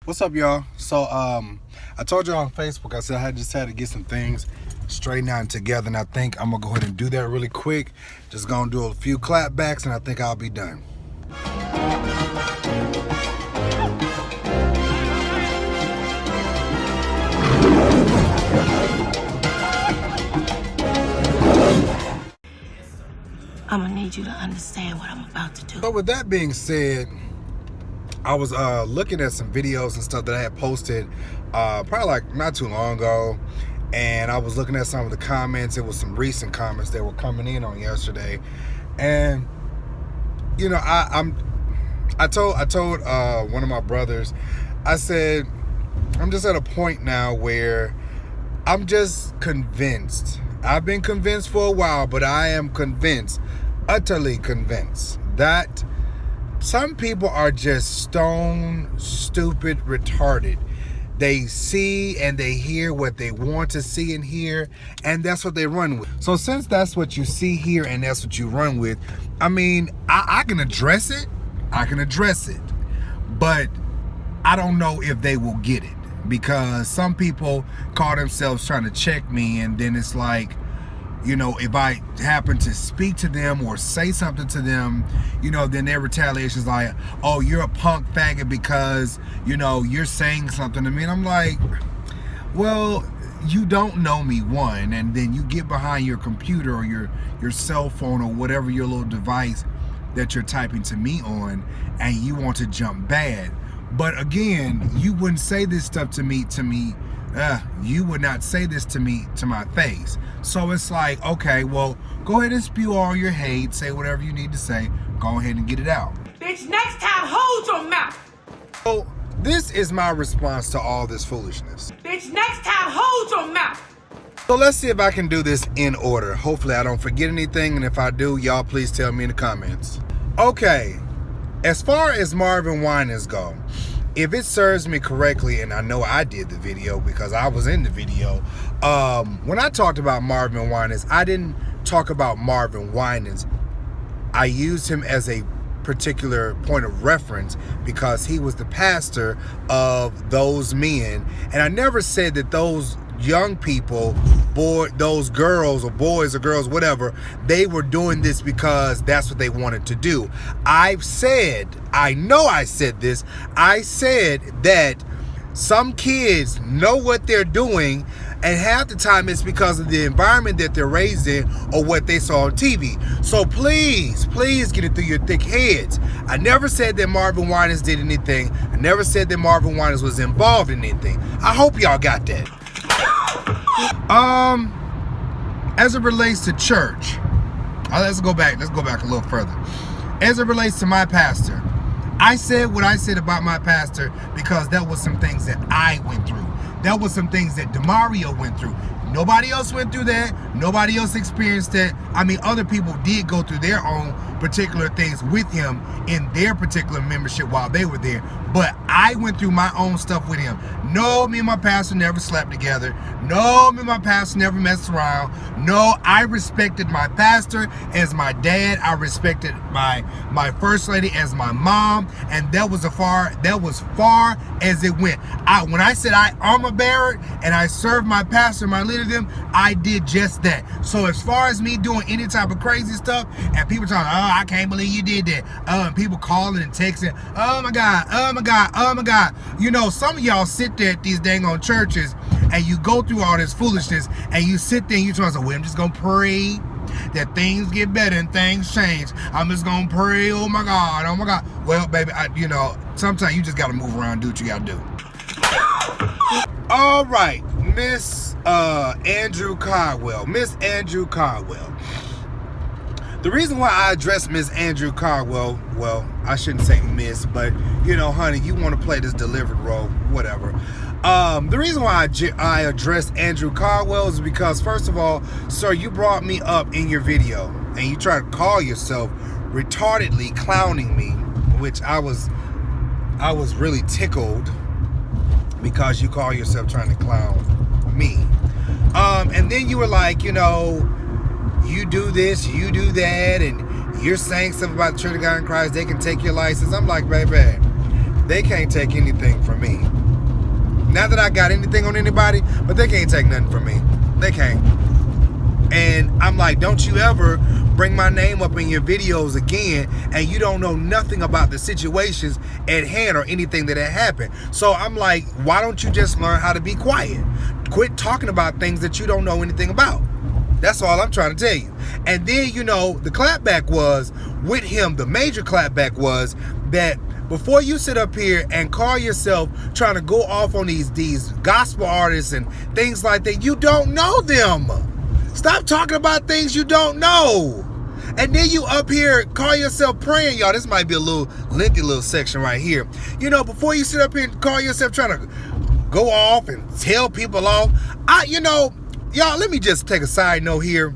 What's up, y'all? So, I told y'all on Facebook, I said I just had to get some things straightened out and together, and I think I'm gonna go ahead and do that really quick. Just gonna do a few clapbacks, and I think I'll be done. I'm gonna need you to understand what I'm about to do. So with that being said, I was looking at some videos and stuff that I had posted probably like not too long ago, and I was looking at some of the comments. It was some recent comments that were coming in on yesterday, and you know, I told one of my brothers, I said, I'm just at a point now where I'm just convinced. I've been convinced for a while, but I am convinced, utterly convinced, that some people are just stone stupid retarded. They see and they hear what they want to see and hear, and that's what they run with. So since that's what you see, hear, and that's what you run with, I mean, I can address it. I can address it. But I don't know if they will get it, because some people call themselves trying to check me, and then it's like, you know, if I happen to speak to them or say something to them, you know, then their retaliation is like, oh, you're a punk faggot because, you know, you're saying something to me. And I'm like, well, you don't know me, one, and then you get behind your computer or your cell phone or whatever your little device that you're typing to me on, and you want to jump bad. But again, you wouldn't say this stuff to me. You would not say this to me to my face. So it's like, okay, well, go ahead and spew all your hate, say whatever you need to say, go ahead and get it out. Bitch, next time, hold your mouth. So this is my response to all this foolishness. Bitch, next time, hold your mouth. So let's see if I can do this in order. Hopefully I don't forget anything, and if I do, y'all please tell me in the comments. Okay, as far as Marvin Winans go, if it serves me correctly, and I know I did the video because I was in the video, when I talked about Marvin Winans, I didn't talk about Marvin Winans. I used him as a particular point of reference because he was the pastor of those men, and I never said that those young people, those girls or boys or girls, whatever, they were doing this because that's what they wanted to do. I said that some kids know what they're doing, and half the time it's because of the environment that they're raised in or what they saw on TV. So please get it through your thick heads. I never said that Marvin Winans did anything. I never said that Marvin Winans was involved in anything. I hope y'all got that. As it relates to church, let's go back a little further. As it relates to my pastor, I said what I said about my pastor because that was some things that I went through. That was some things that DeMario went through. Nobody else went through that. Nobody else experienced that. I mean, other people did go through their own particular things with him in their particular membership while they were there. But I went through my own stuff with him. No, me and my pastor never slept together. No, me and my pastor never messed around. No, I respected my pastor as my dad. I respected my first lady as my mom, and that was far as it went. When I said I armor bearer and I served my pastor, my leader, them, I did just that. So as far as me doing any type of crazy stuff, and people talking, oh, I can't believe you did that. And people calling and texting, oh my God, oh my God, oh my God. You know, some of y'all sit there at these dang on churches and you go through all this foolishness and you sit there and you try to say, well, I'm just gonna pray that things get better and things change. I'm just gonna pray, oh my God, oh my God. Well, baby, you know, sometimes you just gotta move around and do what you gotta do. All right, Miss Andrew Caldwell. Miss Andrew Caldwell. The reason why I address Miss Andrew Caldwell, well, I shouldn't say miss, but, you know, honey, you want to play this delivered role, whatever. The reason why I address Andrew Caldwell is because, first of all, sir, you brought me up in your video, and you tried to call yourself retardedly clowning me, which I was really tickled because you call yourself trying to clown me. And then you were like, you know, you do this, you do that, and you're saying stuff about the Church of God in Christ, they can take your license. I'm like, baby, they can't take anything from me. Not that I got anything on anybody, but they can't take nothing from me. They can't. And I'm like, don't you ever bring my name up in your videos again, and you don't know nothing about the situations at hand or anything that had happened. So I'm like, why don't you just learn how to be quiet? Quit talking about things that you don't know anything about. That's all I'm trying to tell you. And then, you know, the clapback was with him. The major clapback was that before you sit up here and call yourself trying to go off on these gospel artists and things like that, you don't know them. Stop talking about things you don't know. And then you up here call yourself praying. Y'all, this might be a little lengthy little section right here. You know, before you sit up here and call yourself trying to go off and tell people off, y'all, let me just take a side note here.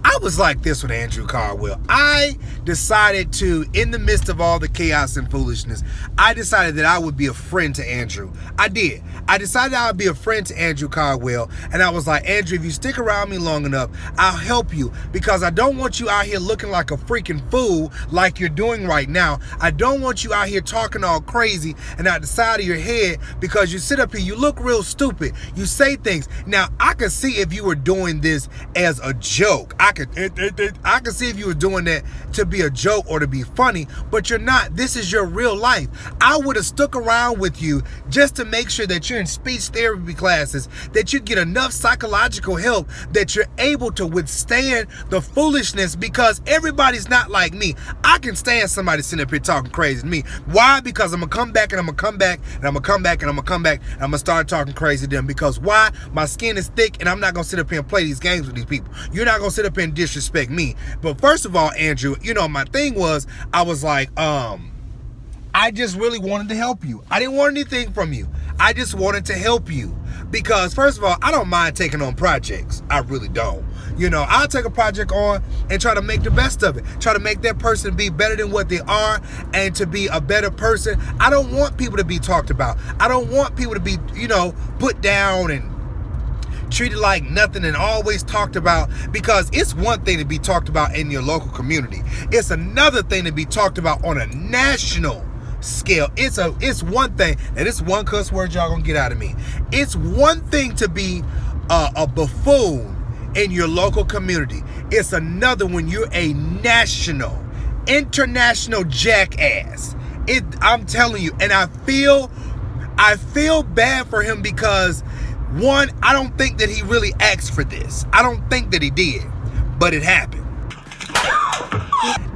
I was like this with Andrew Caldwell. I decided to, in the midst of all the chaos and foolishness, I decided that I would be a friend to Andrew. I did. I decided I would be a friend to Andrew Caldwell. And I was like, Andrew, if you stick around me long enough, I'll help you. Because I don't want you out here looking like a freaking fool like you're doing right now. I don't want you out here talking all crazy and out the side of your head, because you sit up here, you look real stupid. You say things. Now, I could see if you were doing this as a joke. I could see if you were doing that to be a joke or to be funny, but you're not. This is your real life. I would have stuck around with you just to make sure that you're in speech therapy classes, that you get enough psychological help, that you're able to withstand the foolishness, because everybody's not like me. I can stand somebody sitting up here talking crazy to me. Why? Because I'm going to come back and I'm going to come back and I'm going to come back and I'm going to come back and I'm going to start talking crazy to them. Because why? My skin is thick and I'm not going to sit up here and play these games with these people. You're not going to sit up here and disrespect me. But first of all, Andrew, you know, my thing was, I was like, I just really wanted to help you. I didn't want anything from you. I just wanted to help you. Because first of all, I don't mind taking on projects. I really don't. You know, I'll take a project on and try to make the best of it. Try to make that person be better than what they are and to be a better person. I don't want people to be talked about. I don't want people to be, you know, put down and treated like nothing and always talked about, because it's one thing to be talked about in your local community. It's another thing to be talked about on a national scale. It's one thing, and it's one cuss word y'all gonna get out of me. It's one thing to be a buffoon in your local community. It's another when you're a national, international jackass. I'm telling you, and I feel bad for him, because one, I don't think that he really asked for this. I don't think that he did, but it happened.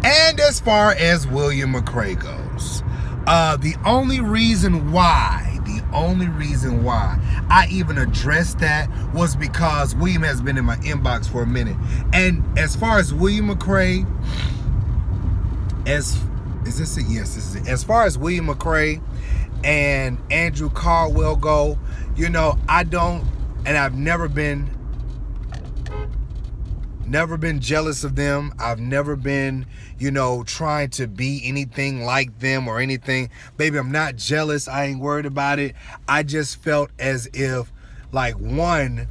And as far as William McCrae goes, the only reason why I even addressed that was because William has been in my inbox for a minute. And as far as William McCrae, yes, this is it. As far as William McCrae and Andrew Caldwell go, you know, I don't, and I've never been jealous of them. I've never been, you know, trying to be anything like them or anything. Baby, I'm not jealous. I ain't worried about it. I just felt as if, like, one,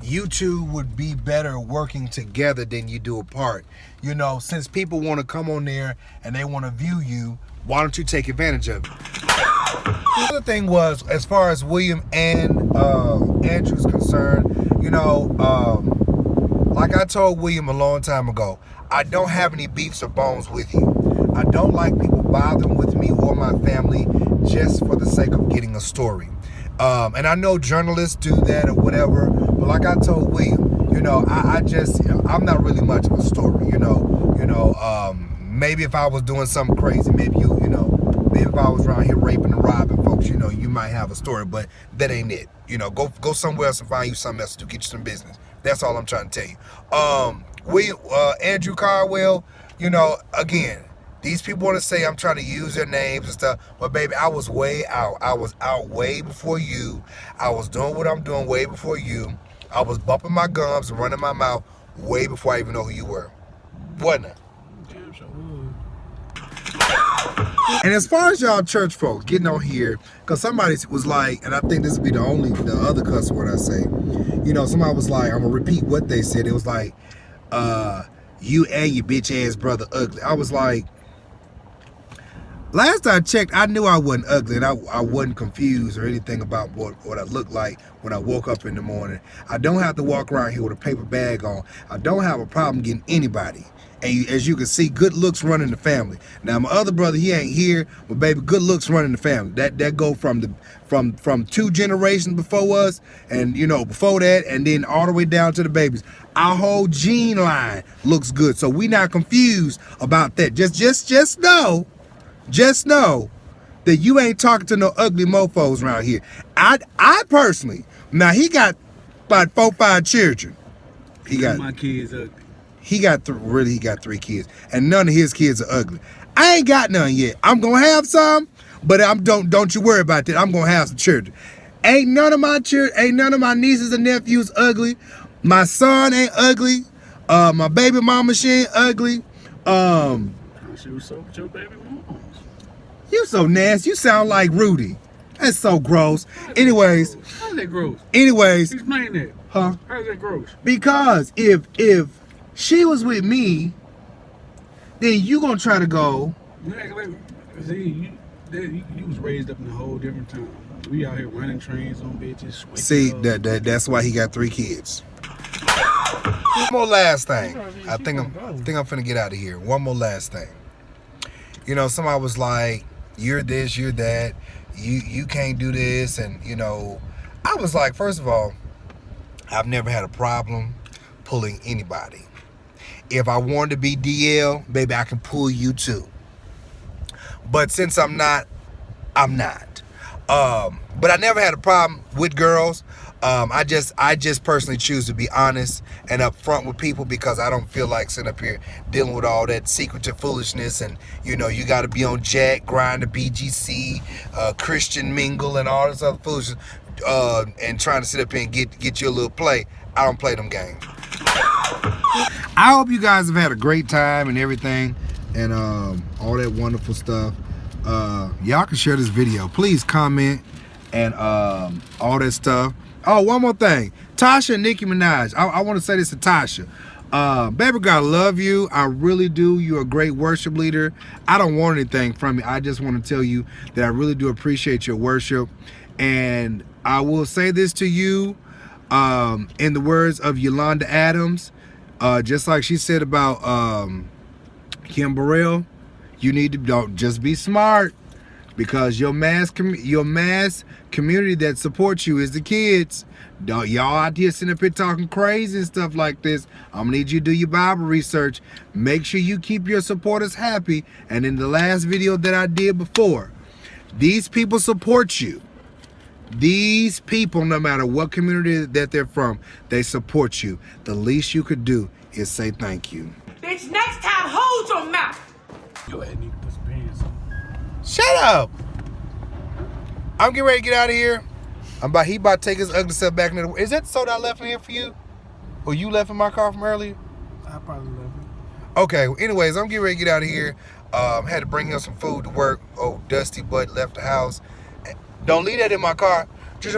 you two would be better working together than you do apart. You know, since people want to come on there and they want to view you, why don't you take advantage of it? The other thing was, as far as William and Andrew's concerned, you know, like I told William a long time ago, I don't have any beefs or bones with you. I don't like people bothering with me or my family just for the sake of getting a story. And I know journalists do that or whatever, but like I told William, you know, I'm not really much of a story, you know. Maybe if I was doing something crazy, maybe maybe if I was around here raping and robbing folks, you know, you might have a story, but that ain't it. You know, go somewhere else and find you something else to do, get you some business. That's all I'm trying to tell you. Andrew Caldwell, you know, again, these people want to say I'm trying to use their names and stuff, but baby, I was way out. I was out way before you. I was doing what I'm doing way before you. I was bumping my gums and running my mouth way before I even know who you were. Wasn't I? And as far as y'all church folks getting on here, because somebody was like, and I think this would be the other cuss word I say, you know, somebody was like, I'm going to repeat what they said. It was like, you and your bitch ass brother ugly. I was like, Last I checked, I knew I wasn't ugly, and I wasn't confused or anything about what I looked like when I woke up in the morning. I don't have to walk around here with a paper bag on. I don't have a problem getting anybody. And as you can see, good looks running the family. Now my other brother, he ain't here, but baby, good looks running the family. That go from 2 generations before us, and you know, before that, and then all the way down to the babies. Our whole gene line looks good, so we not confused about that. Just know that you ain't talking to no ugly mofos around here. I personally, now he got about 4 or 5 children. He got my kids ugly. He got 3 kids, and none of his kids are ugly. I ain't got none yet. I'm gonna have some, but don't you worry about that. I'm gonna have some children. Ain't none of my nieces and nephews ugly. My son ain't ugly. My baby mama, she ain't ugly. She was so with your baby mom. You so nasty. You sound like Rudy. That's so gross. Anyways. How's that gross? Anyways. Explain that. Huh? How's that gross? Because if she was with me, then you gonna try to go. See, you was raised up in a whole different time. We out here running trains on bitches. See, that's why he got 3 kids. One more last thing. I think I'm finna get out of here. One more last thing. You know, somebody was like, "You're this, you're that. You can't do this," and you know, I was like, first of all, I've never had a problem pulling anybody. If I wanted to be DL, baby, I can pull you too. But since I'm not, I'm not. But I never had a problem with girls. I just personally choose to be honest and upfront with people because I don't feel like sitting up here dealing with all that secretive foolishness and, you know, you got to be on Jack, grind the BGC, Christian mingle and all this other foolishness, and trying to sit up here and get you a little play. I don't play them games. I hope you guys have had a great time and everything and all that wonderful stuff. Y'all can share this video. Please comment and all that stuff. Oh, one more thing. Tasha and Nicki Minaj. I want to say this to Tasha. Baby girl, I love you. I really do. You're a great worship leader. I don't want anything from you. I just want to tell you that I really do appreciate your worship. And I will say this to you in the words of Yolanda Adams, just like she said about Kim Burrell, you need to don't just be smart because your mass community that supports you is the kids. Don't y'all out here sitting up here talking crazy and stuff like this. I'm gonna need you to do your Bible research. Make sure you keep your supporters happy. And in the last video that I did before, these people support you. These people, no matter what community that they're from, they support you. The least you could do is say thank you. Bitch, next time, hold your mouth. Go ahead, need to put some pants on. Shut up. I'm getting ready to get out of here. He about to take his ugly self back into the... Is that the soda I left in here for you? Or you left in my car from earlier? I probably left it. Okay, well, anyways, I'm getting ready to get out of here. Had to bring him some food to work. Oh, Dusty Butt left the house. Don't leave that in my car. Just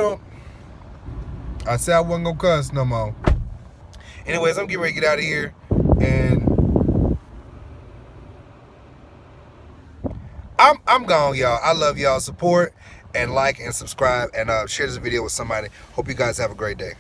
I said I wasn't gonna cuss no more. Anyways, I'm getting ready to get out of here. And I'm gone, y'all. I love y'all support and like and subscribe and share this video with somebody. Hope you guys have a great day.